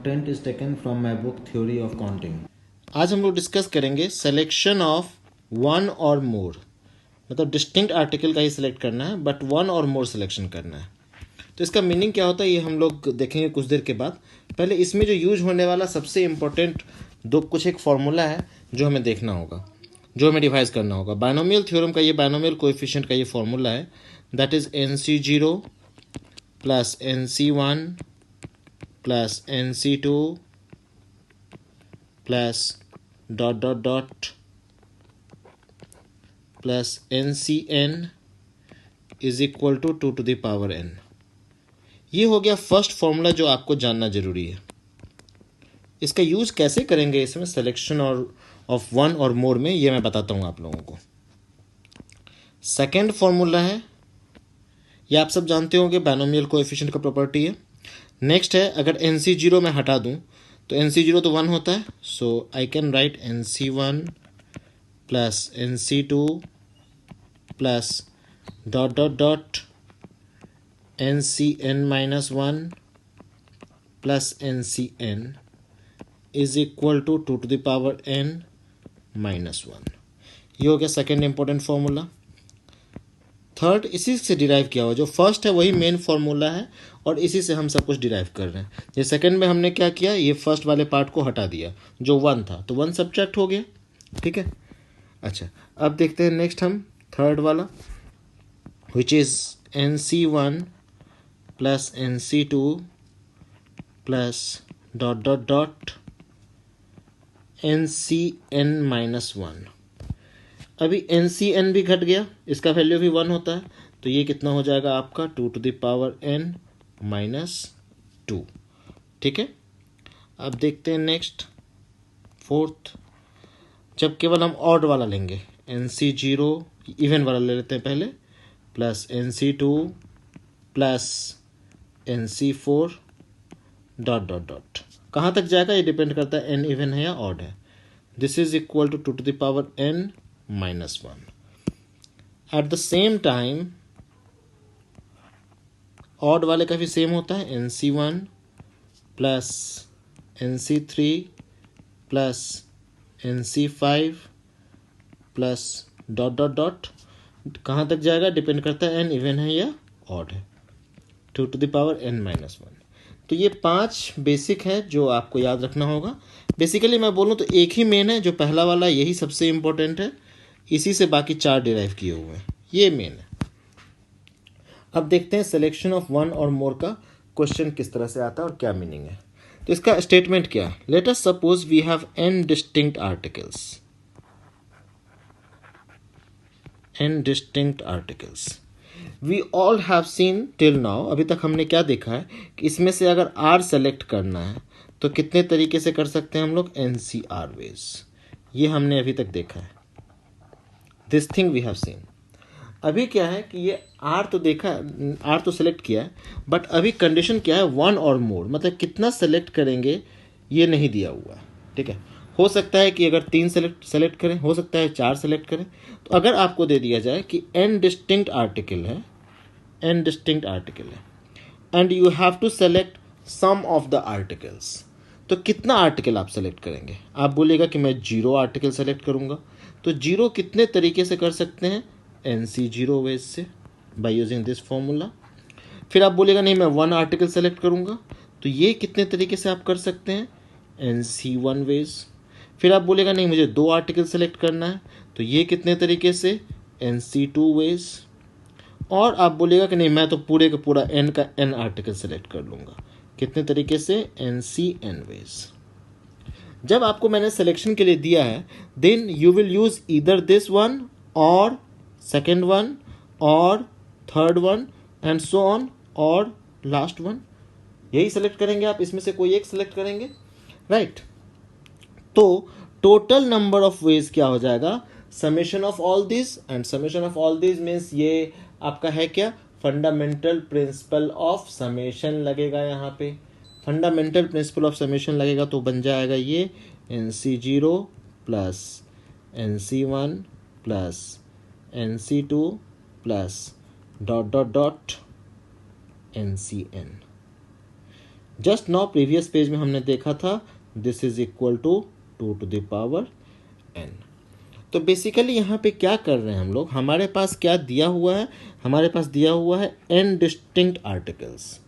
Content is taken from my book Theory of Counting. आज हम लोग डिस्कस करेंगे सिलेक्शन ऑफ वन और मोर, मतलब डिस्टिंक्ट आर्टिकल का ही सिलेक्ट करना है बट वन और मोर सिलेक्शन करना है। तो इसका मीनिंग क्या होता है ये हम लोग देखेंगे कुछ देर के बाद। पहले इसमें जो यूज होने वाला सबसे इम्पोर्टेंट कुछ एक फॉर्मूला है जो हमें देखना होगा, जो हमें डिवाइस करना होगा। बाइनोमियल थ्योरम का ये बाइनोमियल कोएफिशिएंट का ये फॉर्मूला है, that is NC0 plus NC1 plus NC2 plus dot dot dot plus NCN is equal to 2 to the power n। ये हो गया फर्स्ट फॉर्मूला जो आपको जानना जरूरी है। इसका यूज कैसे करेंगे इसमें सिलेक्शन और ऑफ वन और मोर में, ये मैं बताता हूँ आप लोगों को। सेकेंड फॉर्मूला है, ये आप सब जानते होंगे, बाइनोमियल कोएफिशिएंट का प्रॉपर्टी है। नेक्स्ट है, अगर NC0 में हटा दूं तो NC0 तो 1 होता है, so I can write NC1 plus NC2 plus dot dot dot NCN-1 plus NCN is equal to 2 to the power n-1। ये हो गया सेकेंड इंपॉर्टेंट फॉर्मूला। थर्ड, इसी से डिराइव किया हुआ, जो फर्स्ट है वही मेन फॉर्मूला है और इसी से हम सब कुछ डिराइव कर रहे हैं। ये सेकंड में हमने क्या किया, ये फर्स्ट वाले पार्ट को हटा दिया, जो 1 था तो 1 सब्ट्रैक्ट हो गया, ठीक है। अच्छा, अब देखते हैं नेक्स्ट हम थर्ड वाला, which is NC1 plus NC2 plus dot dot dot NCN-1। अभी NCN भी घट गया, इसका वैल्यू भी 1 होता है, तो ये कितना हो जाएगा आपका 2 to the power n-2, ठीक है। अब देखते हैं नेक्स्ट फोर्थ, जब केवल हम ऑड वाला लेंगे, NC0 इवन वाला ले लेते हैं पहले, plus NC2 plus NC4 dot dot dot. कहाँ तक जाएगा ये डिपेंड करता है n इवन है या ऑड है। This is equal to 2 to the power n-1। At the same time odd वाले का भी सेम होता है, NC1 plus NC3 plus NC5 plus dot dot dot. कहाँ तक जाएगा डिपेंड करता है n इवन है या ऑड है, 2 to the power n-1। तो ये 5 बेसिक है जो आपको याद रखना होगा। बेसिकली मैं बोलूँ तो एक ही मेन है, जो पहला वाला यही सबसे इम्पोर्टेंट है, इसी से बाकी 4 डिराइव किए हुए हैं, ये मेन है। अब देखते हैं सिलेक्शन ऑफ वन और मोर का क्वेश्चन किस तरह से आता है और क्या मीनिंग है। तो इसका स्टेटमेंट क्या है, let us suppose we have n distinct articles. We all have seen till now, अभी तक हमने क्या देखा है कि इसमें से अगर R सेलेक्ट करना है तो कितने तरीके से कर सकते हैं हम लोग, NCR वेज। ये हमने अभी तक देखा है, this thing we have seen. अभी क्या है कि ये R तो देखा, R तो सेलेक्ट किया है, बट अभी कंडीशन क्या है, वन और मोर, मतलब कितना सेलेक्ट करेंगे ये नहीं दिया हुआ है, ठीक है। हो सकता है कि अगर 3 सेलेक्ट करें, हो सकता है 4 सेलेक्ट करें। तो अगर आपको दे दिया जाए कि n डिस्टिंक्ट आर्टिकल है and you have to select some of the articles, तो कितना आर्टिकल आप सेलेक्ट करेंगे। आप बोलेगा कि मैं 0 आर्टिकल सेलेक्ट करूंगा, तो 0 कितने तरीके से कर सकते हैं, NC0 वेज से, बाय यूजिंग दिस फॉर्मूला। फिर आप बोलेगा नहीं मैं 1 आर्टिकल सेलेक्ट करूंगा, तो ये कितने तरीके से आप कर सकते हैं, NC1 वेज। फिर आप बोलेगा नहीं मुझे 2 आर्टिकल सेलेक्ट करना है, तो ये कितने तरीके से, NC2 वेज। और आप बोलेगा कि नहीं मैं तो पूरे का पूरा n का n आर्टिकल सेलेक्ट कर लूंगा, कितने तरीके से, NCN वेज। जब आपको मैंने सिलेक्शन के लिए दिया है, then you will use either this one और सेकेंड वन और third one and so on और लास्ट वन, यही सेलेक्ट करेंगे आप, इसमें से कोई एक सेलेक्ट करेंगे, राइट। तो टोटल नंबर ऑफ वेज क्या हो जाएगा, summation of all this, and summation of all this means ये आपका है क्या, फंडामेंटल प्रिंसिपल ऑफ समेशन लगेगा, यहाँ पे फंडामेंटल प्रिंसिपल ऑफ समेशन लगेगा, तो बन जाएगा ये NC0 plus NC1 plus NC2 plus dot dot dot NCN। Just now previous page में हमने देखा था this is equal to 2 to the power n। तो बेसिकली यहाँ पे क्या कर रहे हैं हम लोग, हमारे पास क्या दिया हुआ है, हमारे पास दिया हुआ है n distinct articles,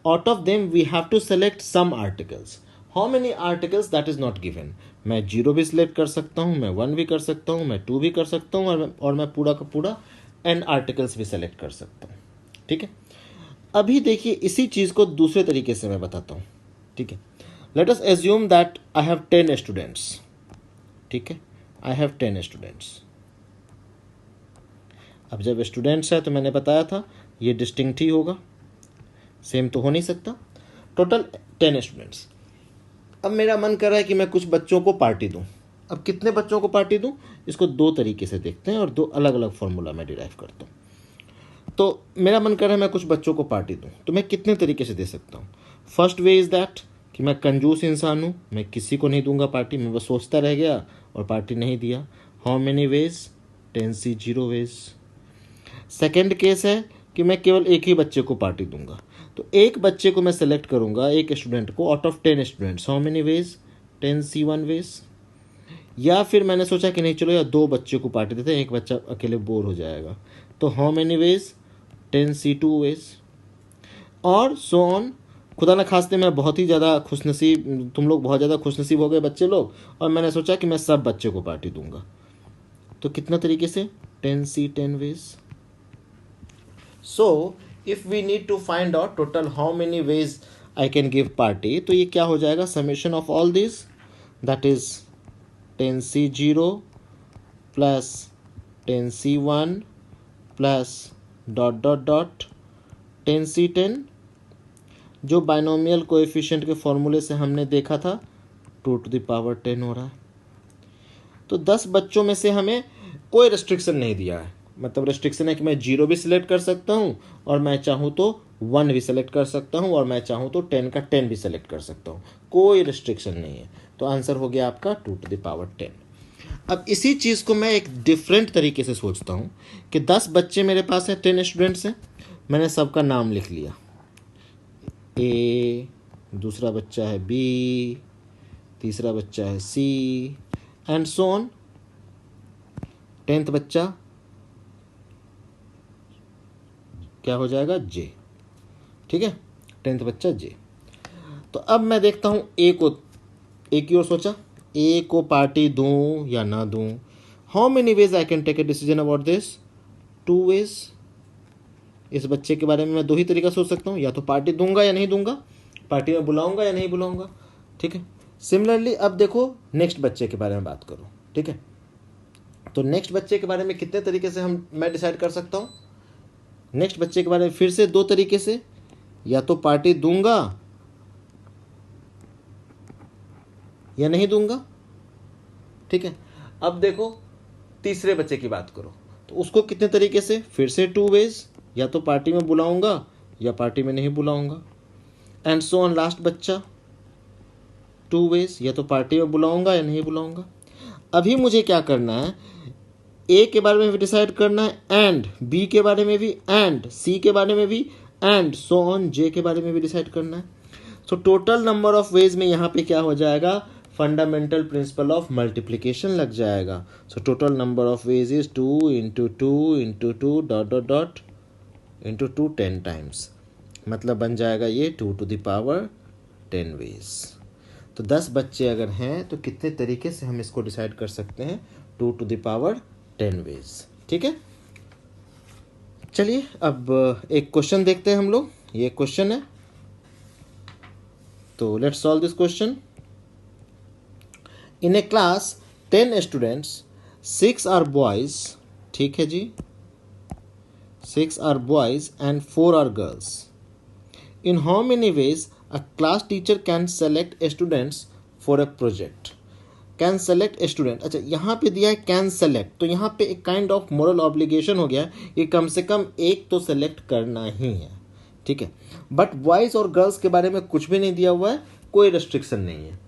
out of them we have to select some articles. How many articles that is not given. मैं 0 भी सिलेक्ट कर सकता हूँ, मैं 1 भी कर सकता हूँ, मैं 2 भी कर सकता हूँ, और मैं पूरा का पूरा n आर्टिकल्स भी सेलेक्ट कर सकता हूँ। ठीक है, अभी देखिए इसी चीज़ को दूसरे तरीके से मैं बताता हूँ। ठीक है, let us assume that I have 10 students. ठीक है, आई हैव 10 स्टूडेंट्स। अब जब स्टूडेंट्स है तो मैंने बताया था ये डिस्टिंक्ट ही होगा, सेम तो हो नहीं सकता। Total 10 students. अब मेरा मन कर रहा है कि मैं कुछ बच्चों को पार्टी दूं। अब कितने बच्चों को पार्टी दूं, इसको दो तरीके से देखते हैं और दो अलग अलग फॉर्मूला मैं डिराइव करता हूँ। तो मेरा मन कर रहा है मैं कुछ बच्चों को पार्टी दूं, तो मैं कितने तरीके से दे सकता हूँ। फर्स्ट वे इज़ दैट कि मैं कंजूस इंसान हूँ, मैं किसी को नहीं दूंगा पार्टी, मैं बस सोचता रह गया और पार्टी नहीं दिया। How many ways, 10c 0 ways. Second case है कि मैं केवल एक ही बच्चे को पार्टी दूंगा, तो एक बच्चे को मैं सेलेक्ट करूंगा, एक स्टूडेंट को out of 10 students. How many ways, 10c 1 ways. या फिर मैंने सोचा कि नहीं चलो यार दो बच्चे को पार्टी देते हैं, एक बच्चा अकेले बोर हो जाएगा, तो how many ways, 10c 2 veg. और सो ऑन। खुदा न खास्ते मैं बहुत ही ज़्यादा खुशनसीब, तुम लोग बहुत ज़्यादा खुशनसीब हो गए बच्चे लोग, और मैंने सोचा कि मैं सब बच्चे को पार्टी दूंगा, तो कितना तरीके से, 10c 10 ways. So if we need to find out total how many ways I can give party, तो ये क्या हो जाएगा, summation of all this, that is 10c 0 plus 10c 1 plus dot dot dot 10c 10, जो binomial coefficient के फॉर्मूले से हमने देखा था 2 to the power 10 हो रहा है। तो 10 बच्चों में से हमें कोई रेस्ट्रिक्शन नहीं दिया है, मतलब रेस्ट्रिक्शन है कि मैं 0 भी सिलेक्ट कर सकता हूँ, और मैं चाहूँ तो 1 भी सिलेक्ट कर सकता हूँ, और मैं चाहूँ तो 10 का 10 भी सिलेक्ट कर सकता हूँ, कोई रेस्ट्रिक्शन नहीं है। तो आंसर हो गया आपका 2 to the power 10। अब इसी चीज़ को मैं एक डिफरेंट तरीके से सोचता हूँ कि 10 बच्चे मेरे पास हैं, 10 स्टूडेंट्स हैं, मैंने सबका नाम लिख लिया, ए, दूसरा बच्चा है बी, तीसरा बच्चा है सी, एंड सो ऑन। 10th बच्चा क्या हो जाएगा, जे। ठीक है, 10th बच्चा जे। तो अब मैं देखता हूँ ए को, ए की ओर सोचा, ए को पार्टी दूं या ना दूं। How many ways I can take a decision about this, 2 ways. इस बच्चे के बारे में मैं दो ही तरीका सोच सकता हूँ, या तो पार्टी दूंगा या नहीं दूंगा, पार्टी में बुलाऊंगा या नहीं बुलाऊंगा। ठीक है, सिमिलरली अब देखो नेक्स्ट बच्चे के बारे में बात करो। ठीक है, तो नेक्स्ट बच्चे के बारे में कितने तरीके से मैं डिसाइड कर सकता हूँ। नेक्स्ट बच्चे के बारे में फिर से दो तरीके से, या तो पार्टी दूंगा या नहीं दूंगा। ठीक है, अब देखो तीसरे बच्चे की बात करो, तो उसको कितने तरीके से, फिर से 2 वेज, या तो पार्टी में बुलाऊंगा या पार्टी में नहीं बुलाऊंगा, एंड सो ऑन। लास्ट बच्चा 2 वेज, या तो पार्टी में बुलाऊंगा या नहीं बुलाऊंगा। अभी मुझे क्या करना है, ए के बारे में भी डिसाइड करना है, एंड बी के बारे में भी, एंड सी के बारे में भी, एंड सो ऑन जे के बारे में भी डिसाइड करना है। So total number of ways में यहाँ पे क्या हो जाएगा, फंडामेंटल प्रिंसिपल ऑफ मल्टीप्लिकेशन लग जाएगा। So total number of ways is 2 into 2 into 2 dot dot dot into 2 10 times, मतलब बन जाएगा ये 2 to the power 10 वेज। तो 10 बच्चे अगर हैं तो कितने तरीके से हम इसको डिसाइड कर सकते हैं, 2 to the power 10 वेज। ठीक है, चलिए अब एक क्वेश्चन देखते हैं हम लोग। ये क्वेश्चन है, तो let's solve this question. In a class 10 students, 6 are boys. ठीक है जी, 6 are boys and 4 are girls. In how many ways a class teacher can select students for a project? Can select a student, अच्छा यहाँ पे दिया है can select, तो यहाँ पे एक काइंड ऑफ मोरल ऑब्लिगेशन हो गया कि कम से कम एक तो सेलेक्ट करना ही है। ठीक है, बट बॉयज और गर्ल्स के बारे में कुछ भी नहीं दिया हुआ है, कोई रेस्ट्रिक्शन नहीं है,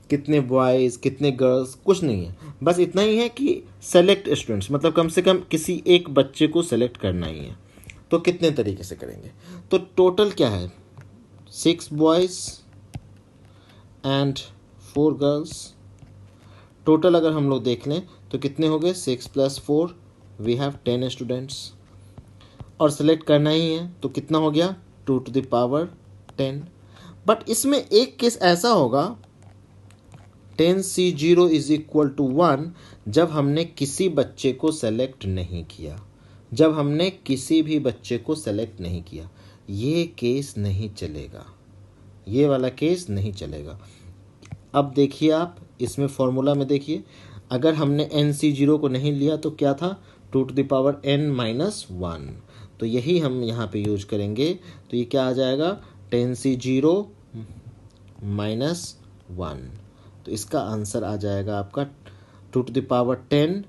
कितने बॉयज कितने गर्ल्स कुछ नहीं है, बस इतना ही है कि सेलेक्ट स्टूडेंट्स, मतलब कम से कम किसी एक बच्चे को सेलेक्ट करना ही है। तो कितने तरीके से करेंगे, तो टोटल क्या है, 6 बॉयज़ एंड 4 गर्ल्स। टोटल अगर हम लोग देख लें तो कितने हो गए, 6 + 4 वी हैव 10 स्टूडेंट्स। और सेलेक्ट करना ही है तो कितना हो गया, 2 × 10। बट इसमें एक केस ऐसा होगा 10C0 = 1 जब हमने किसी बच्चे को सेलेक्ट नहीं किया, जब हमने किसी भी बच्चे को सेलेक्ट नहीं किया, ये केस नहीं चलेगा, ये वाला केस नहीं चलेगा। अब देखिए आप इसमें फॉर्मूला में देखिए, अगर हमने NC0 को नहीं लिया तो क्या था, 2n - 1, तो यही हम यहाँ पे यूज करेंगे। तो ये क्या आ जाएगा, 10C0 - 1, तो इसका आंसर आ जाएगा आपका 210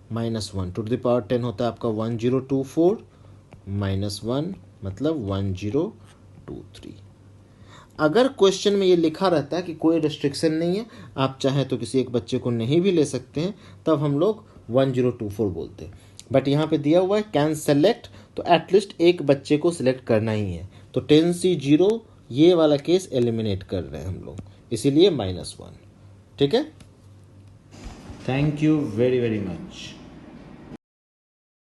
- 1। 210 होता है आपका 1024 - 1 मतलब 1023। अगर क्वेश्चन में ये लिखा रहता है कि कोई रेस्ट्रिक्शन नहीं है, आप चाहें तो किसी एक बच्चे को नहीं भी ले सकते हैं, तब हम लोग 1024 बोलते हैं। बट यहाँ पे दिया हुआ है कैन सेलेक्ट, तो एटलीस्ट एक बच्चे को सिलेक्ट करना ही है। तो 10C0 ये वाला केस एलिमिनेट कर रहे हैं हम लोग, इसीलिए -1। ठीक है। Thank you very, very much.